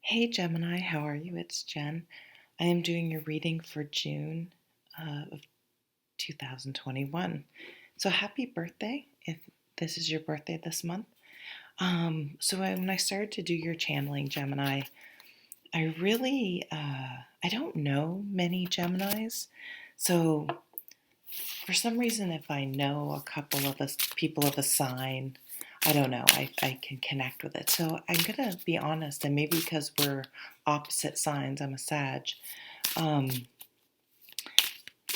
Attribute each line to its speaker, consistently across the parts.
Speaker 1: Hey Gemini, how are you? It's Jen. I am doing your reading for June of 2021. So happy birthday if this is your birthday this month. When I started to do your channeling, Gemini, I really, I don't know many Geminis. So for some reason, if I know a couple of us, people of a sign, I don't know, I can connect with it. So I'm going to be honest, and maybe because we're opposite signs, I'm a Sag, um,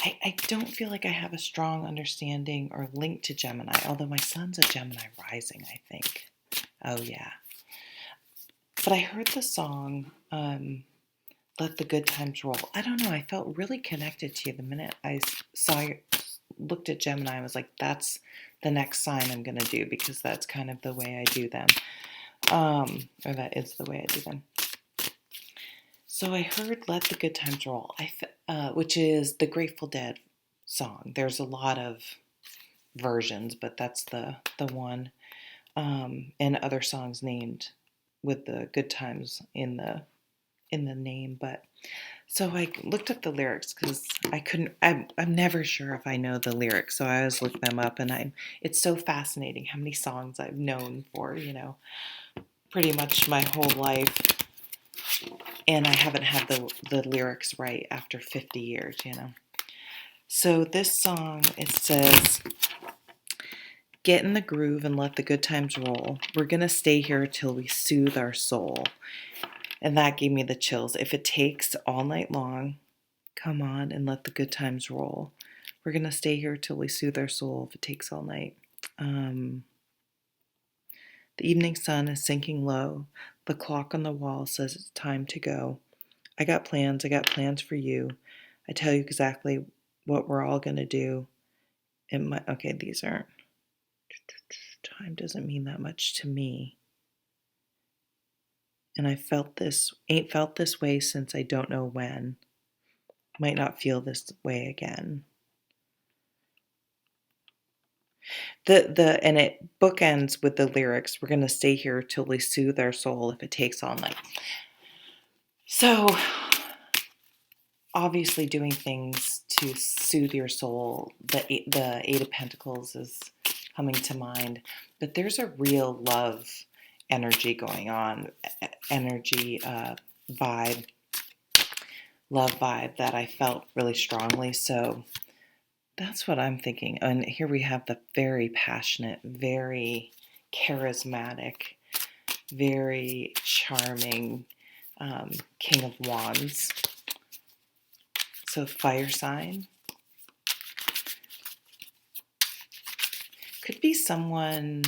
Speaker 1: I don't feel like I have a strong understanding or link to Gemini, although my son's a Gemini rising, I think. Oh, yeah. But I heard the song, Let the Good Times Roll. I don't know, I felt really connected to you the minute I saw your, looked at Gemini. I was like, that's the next sign I'm going to do because that's kind of the way I do them. Or that is the way I do them. So I heard Let the Good Times Roll, which is the Grateful Dead song. There's a lot of versions, but that's the one. And other songs named with the good times in the name. But so I looked up the lyrics because I couldn't. I'm never sure if I know the lyrics, so I always look them up, and it's so fascinating how many songs I've known for pretty much my whole life, and I haven't had the lyrics right after 50 years. So this song, it says, "Get in the groove and let the good times roll. We're gonna stay here till we soothe our soul." And that gave me the chills. If it takes all night long, come on and let the good times roll. We're gonna stay here till we soothe our soul if it takes all night. The evening sun is sinking low. The clock on the wall says it's time to go. I got plans for you. I tell you exactly what we're all gonna do. Okay, these aren't. Time doesn't mean that much to me. And ain't felt this way since I don't know when. Might not feel this way again. And it bookends with the lyrics, we're gonna stay here till we soothe our soul if it takes all night. So obviously doing things to soothe your soul, the Eight of Pentacles is coming to mind, but there's a real love energy going on, energy vibe, love vibe that I felt really strongly. So that's what I'm thinking. And here we have the very passionate, very charismatic, very charming King of Wands. So fire sign. Could be someone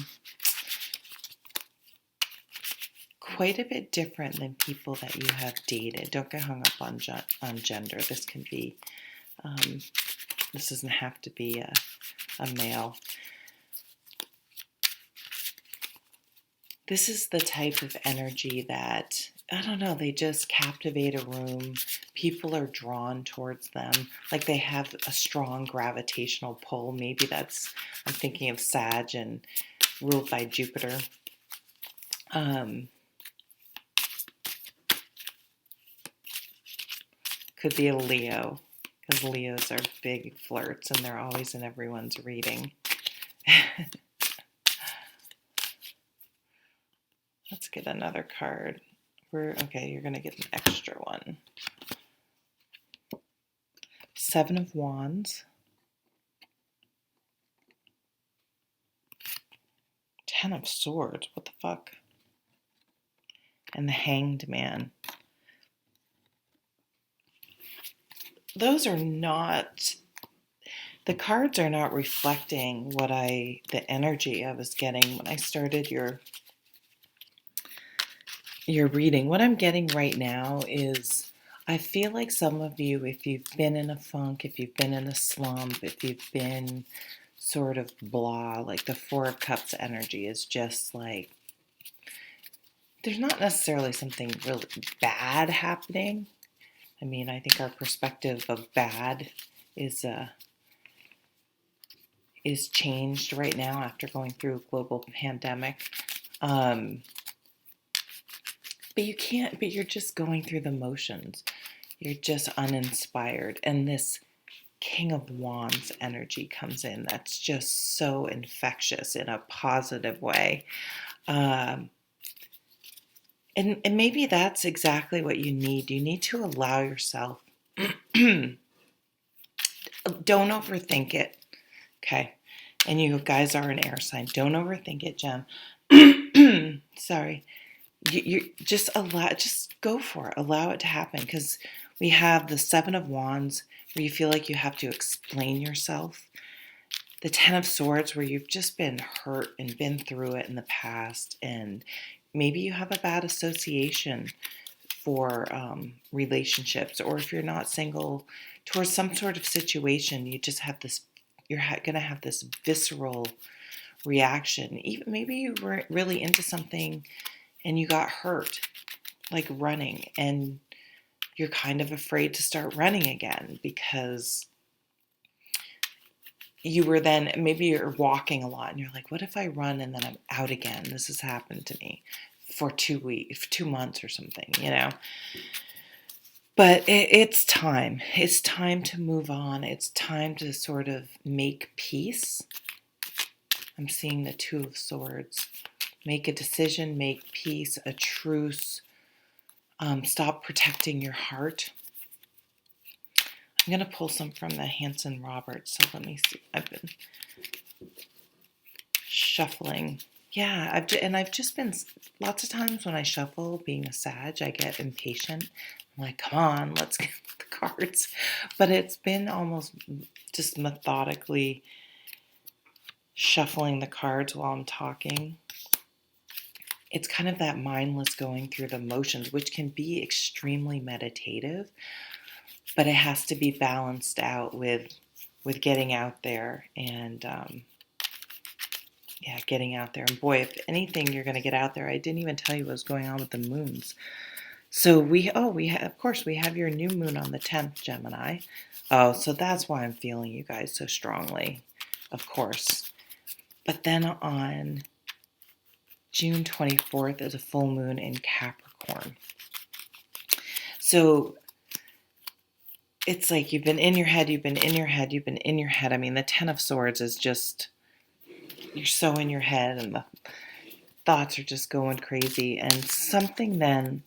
Speaker 1: quite a bit different than people that you have dated. Don't get hung up on gender. This can be, this doesn't have to be a male. This is the type of energy that, I don't know, they just captivate a room. People are drawn towards them. Like they have a strong gravitational pull. Maybe I'm thinking of Sag and ruled by Jupiter. Could be a Leo, because Leos are big flirts and they're always in everyone's reading. Let's get another card. Okay, you're going to get an extra one. Seven of Wands. Ten of Swords. What the fuck? And the Hanged Man. Those are not... The cards are not reflecting the energy I was getting when I started your reading. What I'm getting right now is, I feel like some of you, if you've been in a funk, if you've been in a slump, if you've been sort of blah, like the Four of Cups energy is just like, there's not necessarily something really bad happening. I mean, I think our perspective of bad is changed right now after going through a global pandemic. But but you can't, but you're just going through the motions. You're just uninspired. And this King of Wands energy comes in. That's just so infectious in a positive way. Um, and maybe that's exactly what you need. You need to allow yourself, don't overthink it. Okay. And you guys are an air sign. Don't overthink it, Gem. Sorry. You just go for it. Allow it to happen, because we have the Seven of Wands where you feel like you have to explain yourself. The Ten of Swords where you've just been hurt and been through it in the past, and maybe you have a bad association for relationships, or if you're not single, towards some sort of situation, you just have this. You're gonna have this visceral reaction. Even maybe you were really into something and you got hurt, like running, and you're kind of afraid to start running again because you were then, maybe you're walking a lot and you're like, what if I run and then I'm out again? This has happened to me for 2 weeks, 2 months or something, But it's time. It's time to move on. It's time to sort of make peace. I'm seeing the Two of Swords. Make a decision, make peace, a truce. Stop protecting your heart. I'm going to pull some from the Hanson Roberts. So let me see. I've been shuffling. Yeah, I've just been, lots of times when I shuffle, being a Sag, I get impatient. I'm like, come on, let's get the cards. But it's been almost just methodically shuffling the cards while I'm talking. It's kind of that mindless going through the motions, which can be extremely meditative, but it has to be balanced out with getting out there and getting out there. And boy, if anything, you're going to get out there. I didn't even tell you what was going on with the moons. So of course, we have your new moon on the 10th, Gemini. Oh, so that's why I'm feeling you guys so strongly, of course. But then on June 24th is a full moon in Capricorn. So it's like you've been in your head, you've been in your head, you've been in your head. I mean, the Ten of Swords is just, you're so in your head and the thoughts are just going crazy, and something then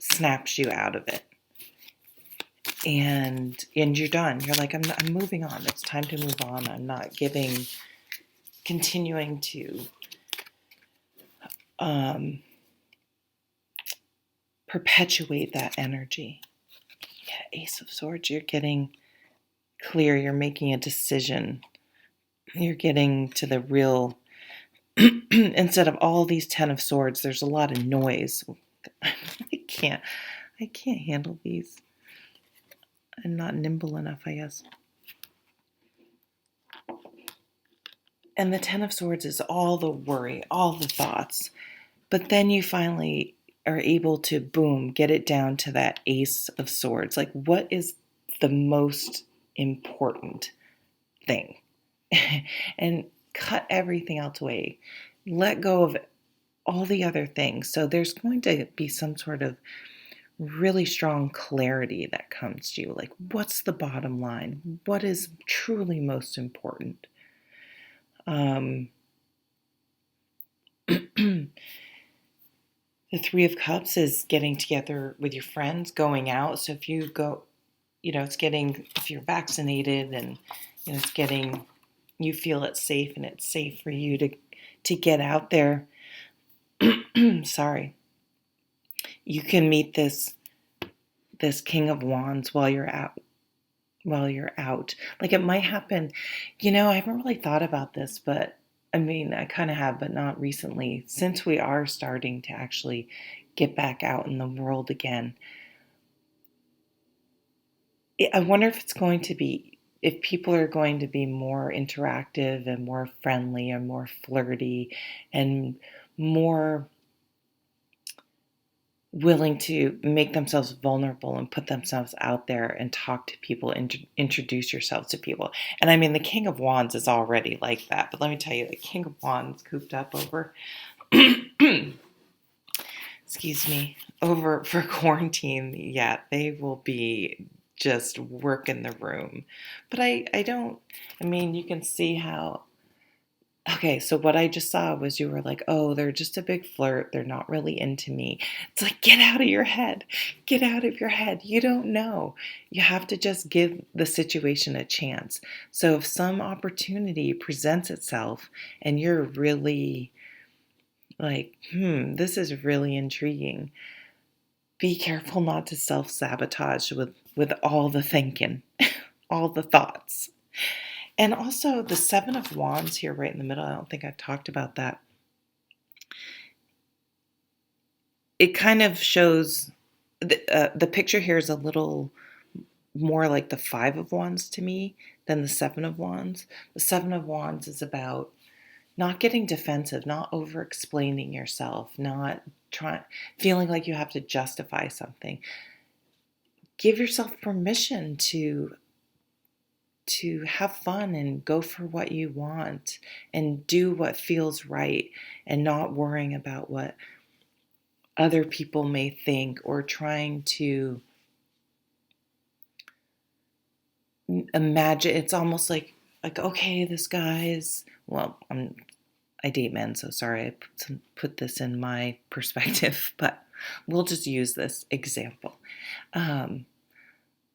Speaker 1: snaps you out of it. And you're done. You're like, I'm moving on. It's time to move on. I'm not continuing to perpetuate that energy. Yeah, Ace of Swords, you're getting clear. You're making a decision. You're getting to the real, instead of all these Ten of Swords, there's a lot of noise. I can't handle these. I'm not nimble enough, I guess. And the Ten of Swords is all the worry, all the thoughts. But then you finally are able to, boom, get it down to that Ace of Swords. Like, what is the most important thing? And cut everything else away. Let go of all the other things. So there's going to be some sort of really strong clarity that comes to you. Like, what's the bottom line? What is truly most important? The Three of Cups is getting together with your friends, going out. So if you go, if you're vaccinated and it's getting, you feel it's safe and it's safe for you to get out there. Sorry. You can meet this King of Wands while you're out. Like, it might happen. I haven't really thought about this, but I mean, I kind of have, but not recently. Since we are starting to actually get back out in the world again, I wonder if people are going to be more interactive and more friendly and more flirty and more willing to make themselves vulnerable and put themselves out there and talk to people, introduce yourselves to people. And I mean, the King of Wands is already like that, but let me tell you, the King of Wands cooped up over excuse me, over for quarantine, yeah, they will be just working the room. But I don't, I mean, you can see how, okay, so what I just saw was you were like, oh, they're just a big flirt. They're not really into me. It's like, get out of your head. Get out of your head. You don't know. You have to just give the situation a chance. So if some opportunity presents itself and you're really like, this is really intriguing, be careful not to self-sabotage with all the thinking, all the thoughts. And also the Seven of Wands here right in the middle, I don't think I've talked about that. It kind of shows, the picture here is a little more like the Five of Wands to me than the Seven of Wands. The Seven of Wands is about not getting defensive, not over explaining yourself, not trying, feeling like you have to justify something. Give yourself permission to have fun and go for what you want and do what feels right and not worrying about what other people may think or trying to imagine. It's almost like okay, this guy's, well, I date men, so sorry I put this in my perspective, but we'll just use this example.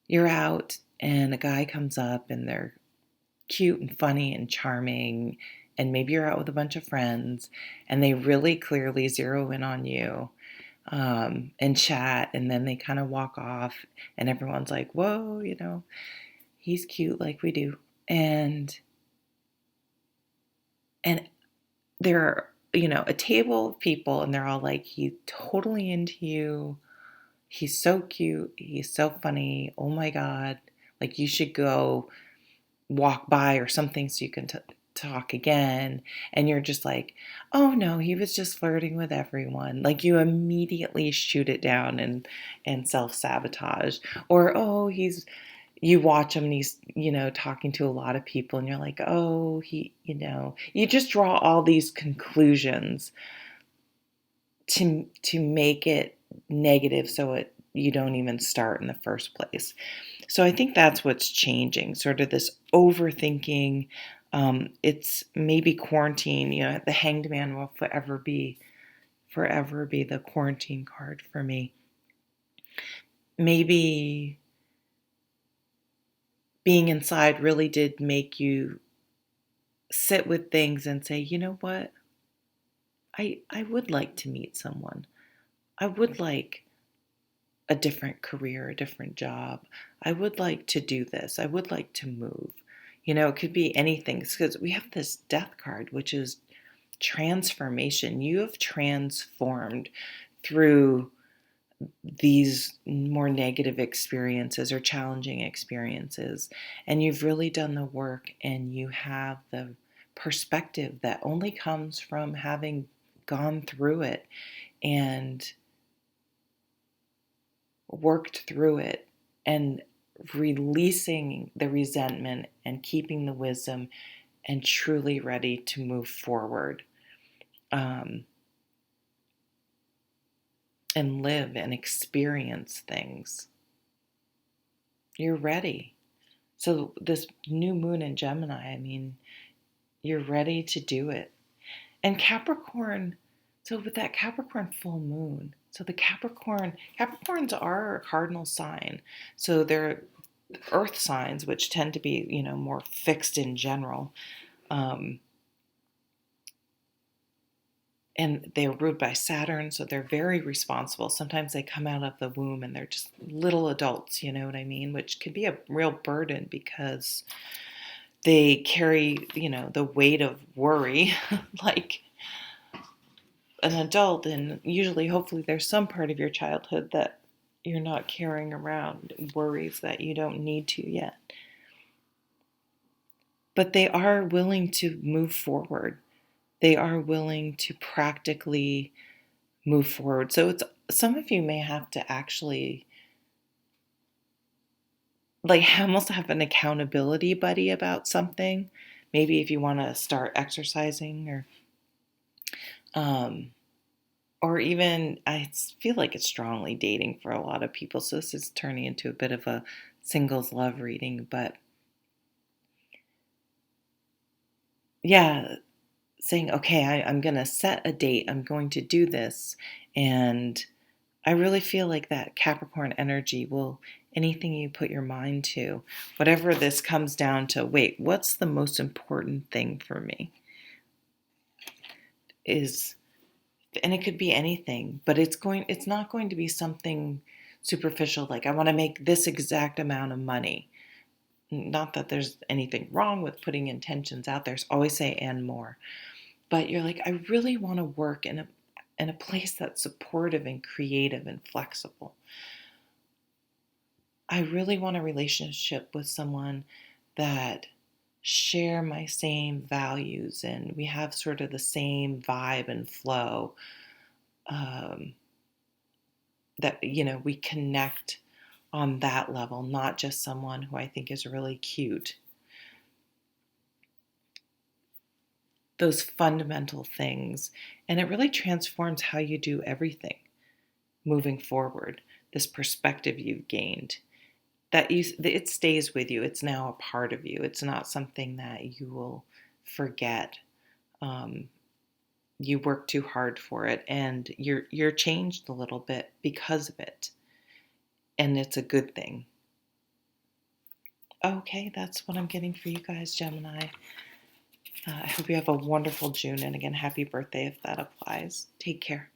Speaker 1: You're out and a guy comes up and they're cute and funny and charming, and maybe you're out with a bunch of friends and they really clearly zero in on you, and chat, and then they kind of walk off and everyone's like, whoa, he's cute like we do. And there are, a table of people and they're all like, he's totally into you. He's so cute. He's so funny. Oh my God. Like you should go walk by or something so you can talk again. And you're just like, oh no, he was just flirting with everyone. Like you immediately shoot it down and self-sabotage. Or, oh, you watch him and he's, talking to a lot of people and you're like, oh, you just draw all these conclusions to make it negative so you don't even start in the first place. So I think that's what's changing, sort of this overthinking. It's maybe quarantine, the Hanged Man will forever be the quarantine card for me. Maybe being inside really did make you sit with things and say, you know what? I would like to meet someone. I would like a different career, a different job. I would like to do this. I would like to move. It could be anything, because we have this death card, which is transformation. You have transformed through these more negative experiences or challenging experiences, and you've really done the work, and you have the perspective that only comes from having gone through it and worked through it and releasing the resentment and keeping the wisdom and truly ready to move forward, and live and experience things. You're ready. So this new moon in Gemini, I mean, you're ready to do it. And Capricorn, so with that Capricorn full moon, so the Capricorns are a cardinal sign. So they're earth signs, which tend to be, more fixed in general. And they're ruled by Saturn, so they're very responsible. Sometimes they come out of the womb and they're just little adults, you know what I mean? Which can be a real burden because they carry, the weight of worry like an adult. And usually, hopefully, there's some part of your childhood that you're not carrying around worries that you don't need to yet. But they are willing to move forward. They are willing to practically move forward. So some of you may have to actually like almost have an accountability buddy about something. Maybe if you want to start exercising or even I feel like it's strongly dating for a lot of people. So this is turning into a bit of a singles love reading, but yeah, saying, okay, I'm going to set a date, I'm going to do this. And I really feel like that Capricorn energy will, anything you put your mind to, whatever this comes down to, wait, what's the most important thing for me? Is, and it could be anything, but it's not going to be something superficial like I want to make this exact amount of money. Not that there's anything wrong with putting intentions out there. Always say and more. But you're like, I really want to work in a place that's supportive and creative and flexible. I really want a relationship with someone that share my same values and we have sort of the same vibe and flow. Um, that, we connect on that level, not just someone who I think is really cute. Those fundamental things. And it really transforms how you do everything moving forward. This perspective you've gained, it stays with you. It's now a part of you. It's not something that you will forget. Um, you work too hard for it, and you're changed a little bit because of it, and it's a good thing. Okay, that's what I'm getting for you guys, Gemini. I hope you have a wonderful June, and again, happy birthday if that applies. Take care.